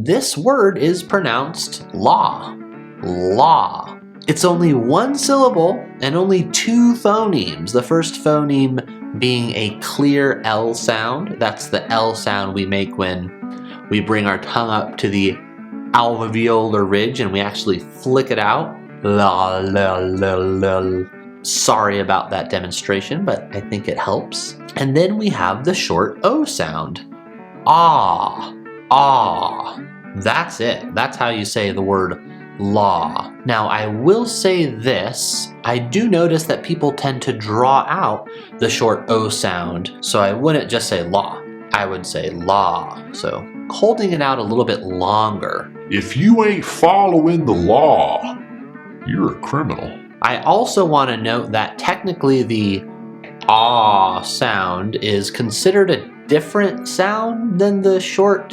This word is pronounced law. Law. It's only one syllable and only two phonemes. The first phoneme being a clear L sound. That's the L sound we make when we bring our tongue up to the alveolar ridge and we actually flick it out. La, la, la, la. Sorry about that demonstration, but I think it helps. And then we have the short O sound. Ah, ah. That's it. That's how you say the word law. Now, I will say this. I do notice that people tend to draw out the short O sound, so I wouldn't just say law. I would say law. So holding it out a little bit longer. If you ain't following the law, you're a criminal. I also want to note that technically the ah sound is considered a different sound than the short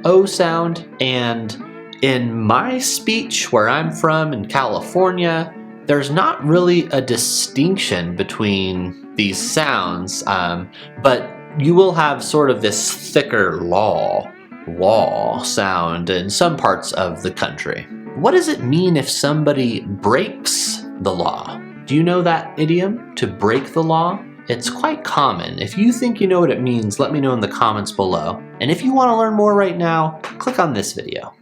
O sound, and in my speech where I'm from in California, there's not really a distinction between these sounds, but you will have sort of this thicker law sound in some parts of the country. What does it mean if somebody breaks the law? Do you know that idiom, to break the law? It's quite common. If you think you know what it means, let me know in the comments below. And if you want to learn more right now, click on this video.